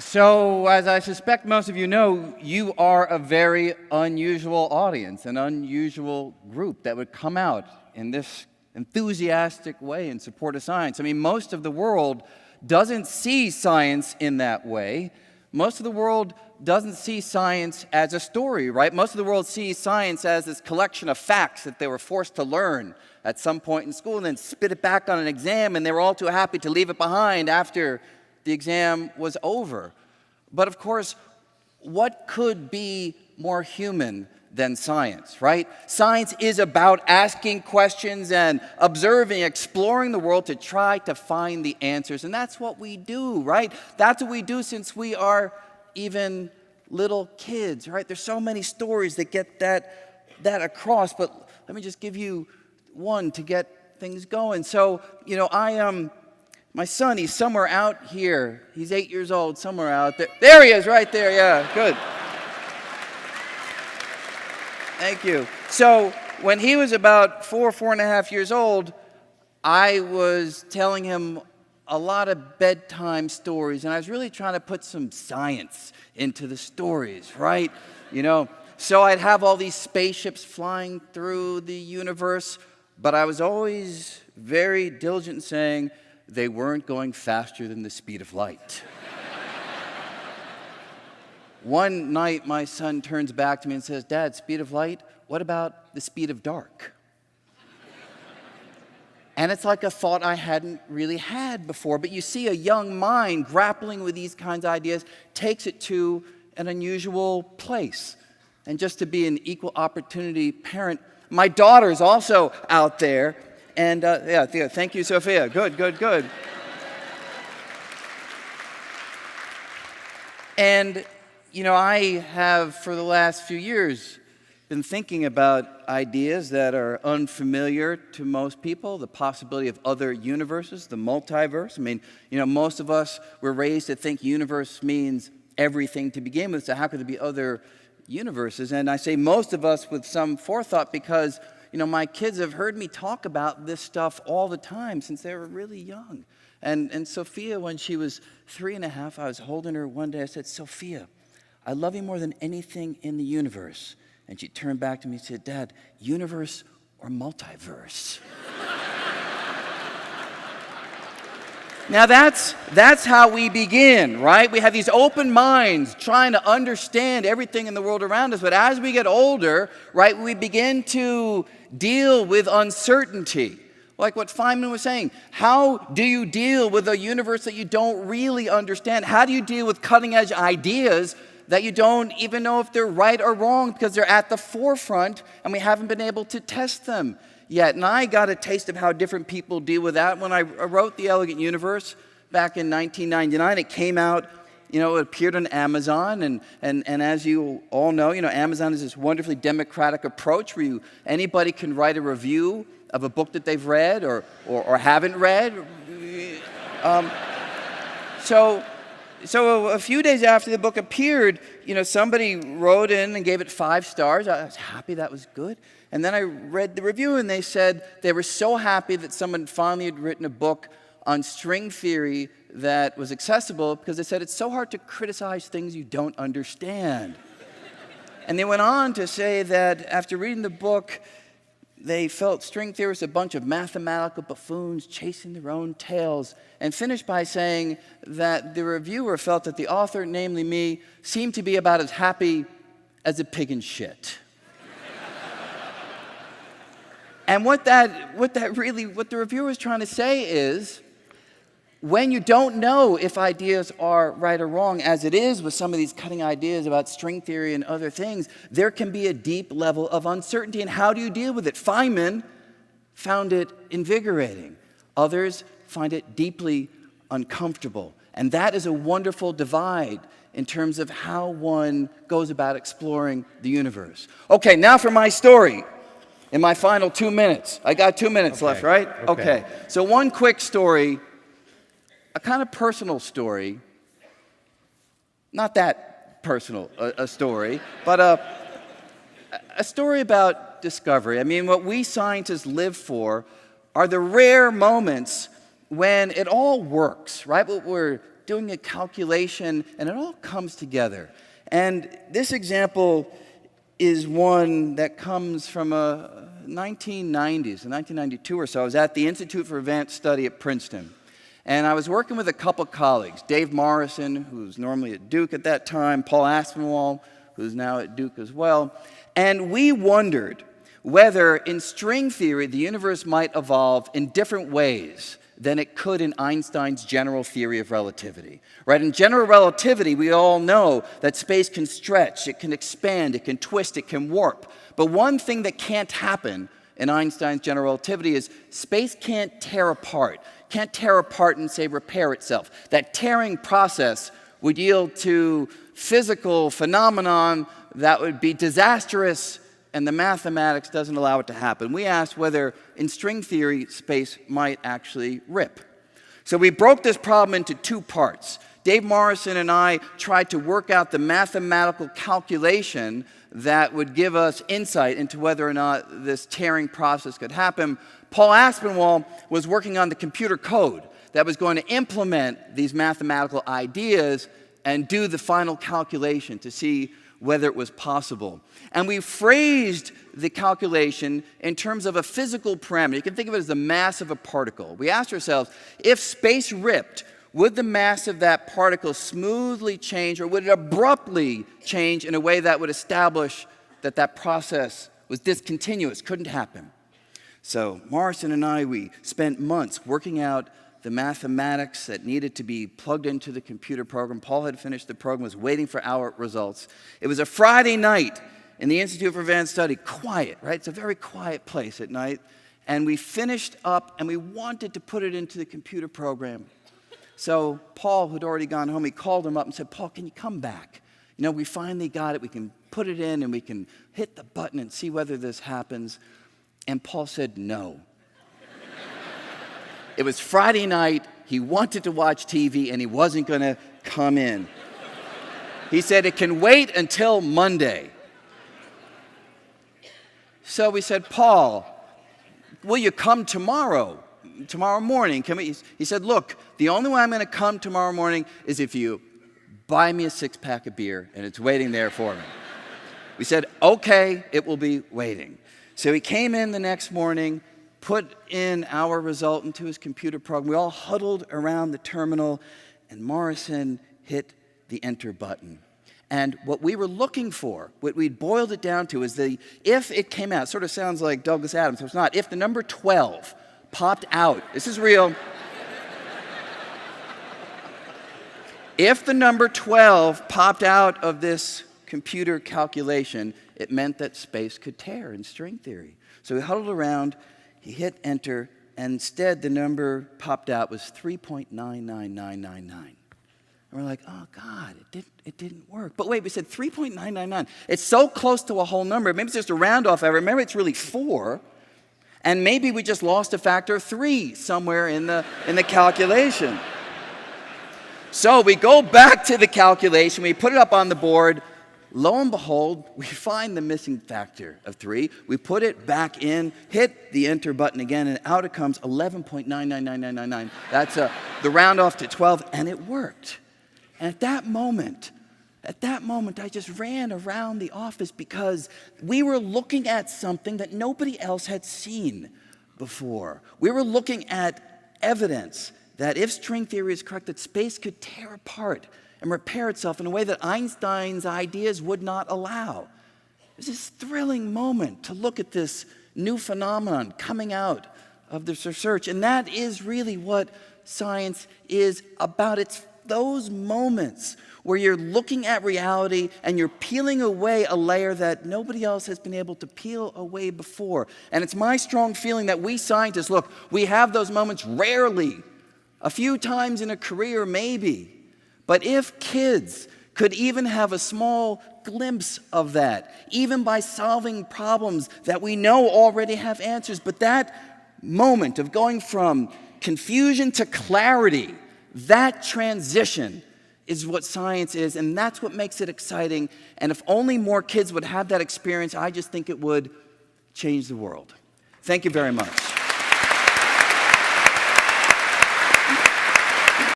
So, as I suspect most of you know, you are a very unusual audience, an unusual group that would come out in this enthusiastic way in support of science. I mean, most of the world doesn't see science in that way. Most of the world doesn't see science as a story, right? Most of the world sees science as this collection of facts that they were forced to learn at some point in school and then spit it back on an exam, and they were all too happy to leave it behind after the exam was over. But of course, what could be more human than science, right? Science is about asking questions and observing, exploring the world to try to find the answers. And that's what we do, right? That's what we do since we are even little kids, right? There's so many stories that get that across, but let me just give you one to get things going. So, my son, he's somewhere out here. He's 8 years old, somewhere out there. There he is, right there, yeah, good. Thank you. So when he was about 4.5 years old, I was telling him a lot of bedtime stories, and I was really trying to put some science into the stories, right? So I'd have all these spaceships flying through the universe, but I was always very diligent in saying, they weren't going faster than the speed of light. One night, my son turns back to me and says, "Dad, speed of light? What about the speed of dark?" And it's like a thought I hadn't really had before. But you see, a young mind grappling with these kinds of ideas takes it to an unusual place. And just to be an equal opportunity parent, my daughter's also out there. And thank you, Sophia. Good. And, I have, for the last few years, been thinking about ideas that are unfamiliar to most people, the possibility of other universes, the multiverse. I mean, most of us were raised to think universe means everything to begin with, so how could there be other universes? And I say most of us with some forethought because my kids have heard me talk about this stuff all the time since they were really young. And Sophia, when she was 3.5, I was holding her one day. I said, "Sophia, I love you more than anything in the universe." And she turned back to me and said, "Dad, universe or multiverse?" Now that's how we begin, right? We have these open minds trying to understand everything in the world around us. But as we get older, right, we begin to deal with uncertainty. Like what Feynman was saying, how do you deal with a universe that you don't really understand? How do you deal with cutting-edge ideas that you don't even know if they're right or wrong because they're at the forefront and we haven't been able to test them yet? And I got a taste of how different people deal with that when I wrote The Elegant Universe back in 1999. It came out, it appeared on Amazon, and as you all know, Amazon is this wonderfully democratic approach where anybody can write a review of a book that they've read or haven't read. So a few days after the book appeared, somebody wrote in and gave it 5 stars. I was happy, that was good. And then I read the review, and they said they were so happy that someone finally had written a book on string theory that was accessible, because they said it's so hard to criticize things you don't understand. And they went on to say that after reading the book, they felt string theorists a bunch of mathematical buffoons chasing their own tails, and finished by saying that the reviewer felt that the author, namely me, seemed to be about as happy as a pig in shit. And what the reviewer was trying to say is, when you don't know if ideas are right or wrong, as it is with some of these cutting ideas about string theory and other things, there can be a deep level of uncertainty. And how do you deal with it? Feynman found it invigorating. Others find it deeply uncomfortable. And that is a wonderful divide in terms of how one goes about exploring the universe. Okay, now for my story. In my final 2 minutes. I got 2 minutes left, right? Okay. So one quick story, a kind of personal story. Not that personal a story, but a story about discovery. I mean, what we scientists live for are the rare moments when it all works, right? What we're doing a calculation, and it all comes together. And this example is one that comes from 1990s, in 1992 or so. I was at the Institute for Advanced Study at Princeton. And I was working with a couple colleagues, Dave Morrison, who's normally at Duke at that time, Paul Aspinwall, who's now at Duke as well. And we wondered whether in string theory the universe might evolve in different ways than it could in Einstein's general theory of relativity. Right? In general relativity, we all know that space can stretch, it can expand, it can twist, it can warp. But one thing that can't happen in Einstein's general relativity is space can't tear apart and, say, repair itself. That tearing process would yield to physical phenomenon that would be disastrous, and the mathematics doesn't allow it to happen. We asked whether, in string theory, space might actually rip. So we broke this problem into two parts. Dave Morrison and I tried to work out the mathematical calculation that would give us insight into whether or not this tearing process could happen. Paul Aspinwall was working on the computer code that was going to implement these mathematical ideas and do the final calculation to see whether it was possible. And we phrased the calculation in terms of a physical parameter. You can think of it as the mass of a particle. We asked ourselves, if space ripped, would the mass of that particle smoothly change, or would it abruptly change in a way that would establish that that process was discontinuous, couldn't happen? So Morrison and I, we spent months working out the mathematics that needed to be plugged into the computer program. Paul had finished the program, was waiting for our results. It was a Friday night in the Institute for Advanced Study, quiet, right? It's a very quiet place at night. And we finished up, and we wanted to put it into the computer program. So Paul, who'd already gone home, he called him up and said, Paul, can you come back? You know, we finally got it. We can put it in, and we can hit the button and see whether this happens. And Paul said no. It was Friday night, he wanted to watch TV, and he wasn't going to come in. He said it can wait until Monday. So we said, Paul, will you come tomorrow morning? He said, look, the only way I'm going to come tomorrow morning is if you buy me a six-pack of beer, and it's waiting there for me. We said, okay, it will be waiting. So he came in the next morning, put in our result into his computer program. We all huddled around the terminal, and Morrison hit the enter button. And what we were looking for, what we'd boiled it down to, is if it came out, it sort of sounds like Douglas Adams, so it's not, if the number 12 popped out, this is real, if the number 12 popped out of this computer calculation, it meant that space could tear in string theory. So we huddled around, he hit enter, and instead the number popped out was 3.99999. And we're like, oh God, it didn't work. But wait, we said 3.999. It's so close to a whole number. Maybe it's just a round off error. Remember, it's really 4. And maybe we just lost a factor of 3 somewhere in the calculation. So we go back to the calculation, we put it up on the board. Lo and behold, we find the missing factor of 3. We put it back in, hit the enter button again, and out it comes 11.999999. That's the round off to 12, and it worked. And at that moment, I just ran around the office because we were looking at something that nobody else had seen before. We were looking at evidence that if string theory is correct, that space could tear apart and repair itself in a way that Einstein's ideas would not allow. It was this thrilling moment to look at this new phenomenon coming out of this research. And that is really what science is about. It's those moments where you're looking at reality and you're peeling away a layer that nobody else has been able to peel away before. And it's my strong feeling that we scientists, look, we have those moments rarely, a few times in a career maybe. But if kids could even have a small glimpse of that, even by solving problems that we know already have answers, but that moment of going from confusion to clarity, that transition is what science is, and that's what makes it exciting. And if only more kids would have that experience, I just think it would change the world. Thank you very much.